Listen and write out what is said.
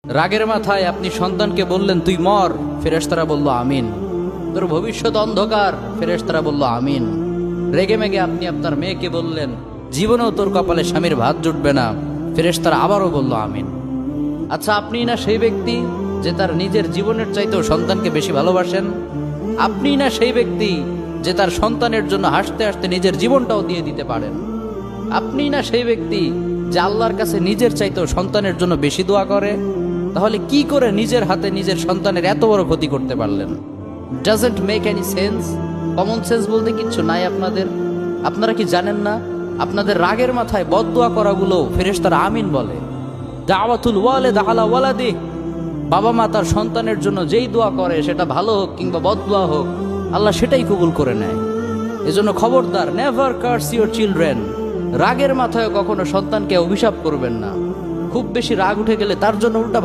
রাগের মাথায় আপনি সন্তানকে বললেন তুই মর, ফেরেশতারা বলল আমিন। তোর ভবিষ্যৎ অন্ধকার, ফেরেশতারা বলল আমিন। রেগে মেগে আপনি আপনার মেয়েকে বললেন জীবনেও তোর কপালে স্বামীর ভাত জুটবে না, ফেরেশতারা আবারও বলল আমিন। আচ্ছা, আপনি না সেই ব্যক্তি যে তার নিজের জীবনের চাইতেও সন্তানকে বেশি ভালোবাসেন? আপনি না সেই ব্যক্তি যে তার সন্তানের জন্য হাসতে হাসতে নিজের জীবনটাও দিয়ে দিতে পারেন? আপনি না সেই ব্যক্তি যে আল্লাহর কাছে নিজের চাইতেও সন্তানের জন্য বেশি দোয়া করে? তাহলে কি করে নিজের হাতে নিজের সন্তানের এত বড় ক্ষতি করতে পারলেন? Doesn't make any sense. Common sense বলতে কিচ্ছু নাই আপনাদের? আপনারা কি জানেন না আপনাদের রাগের মাথায় বদদোয়া করাগুলো ফেরেশতারা আমিন বলে? দাওয়াতুল ওয়ালিদ আলা ওয়ালাদি, বাবা মা তার সন্তানের জন্য যেই দোয়া করে সেটা ভালো হোক কিংবা বদদোয়া হোক, আল্লাহ সেটাই কবুল করে নেয়। এজন্য খবরদার, নেভার কার্স ইউর চিলড্রেন। রাগের মাথায় কখনো সন্তানকে অভিশাপ করবেন না। খুব বেশি রাগ উঠে গেলে তার জন্য উল্টা